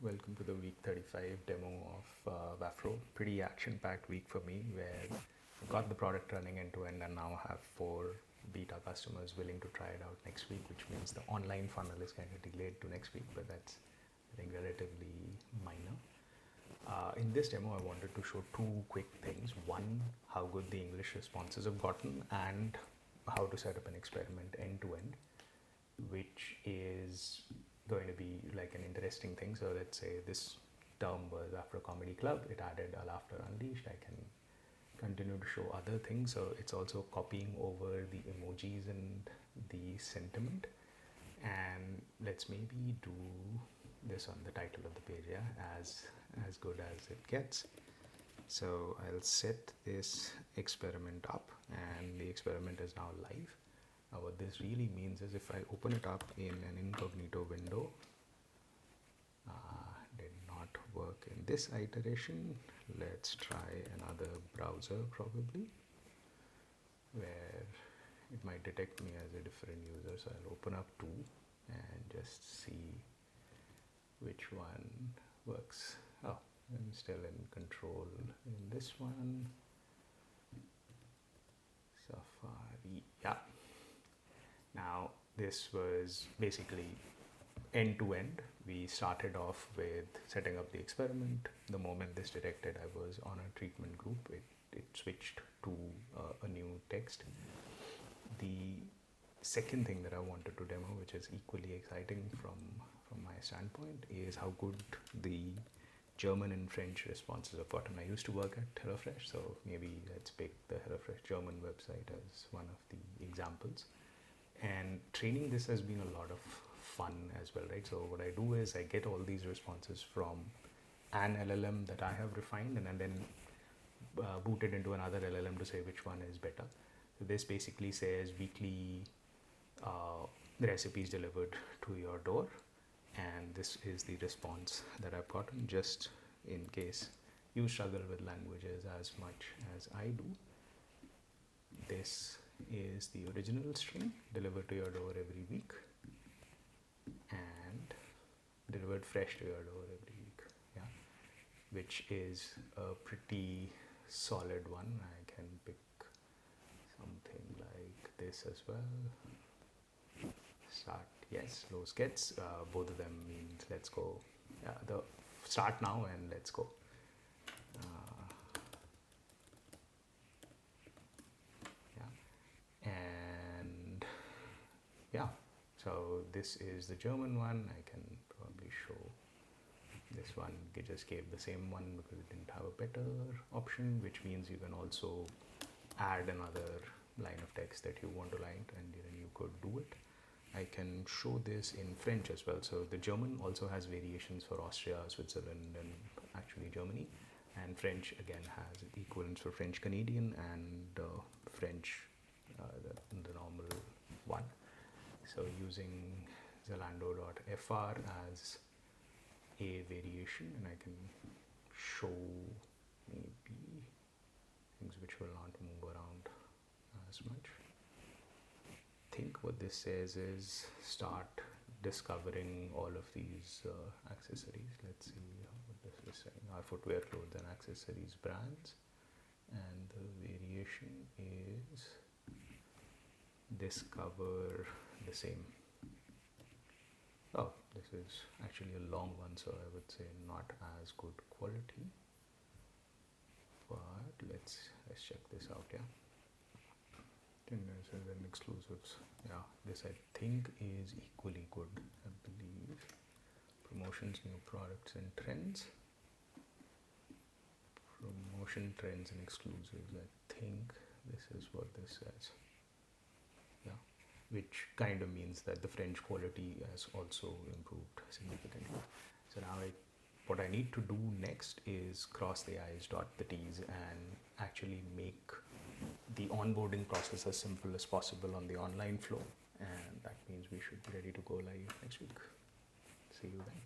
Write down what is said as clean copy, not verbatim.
Welcome to the week 35 demo of Wafro. Pretty action-packed week for me where I've got the product running end to end and now have 4 beta customers willing to try it out next week, which means the online funnel is kind of delayed to next week, but that's, I think, relatively minor. In this demo, I wanted to show 2 quick things. One, how good the English responses have gotten, and how to set up an experiment end to end, which is going to be like an interesting thing. So let's say this term was After Comedy Club, it added a Laughter Unleashed. I can continue to show other things. So it's also copying over the emojis and the sentiment. And let's maybe do this on the title of the page, yeah, as good as it gets. So I'll set this experiment up and the experiment is now live. Now what this really means is if I open it up in an incognito window, did not work in this iteration. Let's try another browser probably, where it might detect me as a different user. So I'll open up 2 and just see which one works. Oh, I'm still in control in this one. Safari, yeah. Now this was basically end to end. We started off with setting up the experiment. The moment this detected I was on a treatment group, it switched to a new text. The second thing that I wanted to demo, which is equally exciting from my standpoint, is how good the German and French responses have gotten. I used to work at HelloFresh, so maybe let's pick the HelloFresh German website as one of the examples. And training this has been a lot of fun as well, right? So what I do is I get all these responses from an LLM that I have refined and then boot it into another LLM to say which one is better. So this basically says weekly recipes delivered to your door, and this is the response that I've gotten, just in case you struggle with languages as much as I do. This is the original string, delivered to your door every week and delivered fresh to your door every week, yeah, which is a pretty solid one. I can pick something like this as well. Start, yes, close gets, both of them means let's go. Yeah, the start now and let's go. And yeah, so this is the German one. I can probably show this one. It just gave the same one because it didn't have a better option, which means you can also add another line of text that you want to line, and then you could do it. I can show this in French as well. So the German also has variations for Austria, Switzerland, and actually Germany. And French again has equivalents for French Canadian and French the normal one. So using Zalando.fr as a variation, and I can show maybe things which will not move around as much. I think what this says is start discovering all of these accessories. Let's see what this is saying. Our footwear, clothes and accessories brands, and the variation is discover the same. Oh, this is actually a long one, so I would say not as good quality, but let's check this out. Yeah, tenders and exclusives. Yeah, this I think is equally good, I believe. Promotions, new products and trends. Promotion, trends and exclusives. I think this is what this says. Yeah, which kind of means that the French quality has also improved significantly. So now what I need to do next is cross the I's, dot the T's, and actually make the onboarding process as simple as possible on the online flow. And that means we should be ready to go live next week. See you then.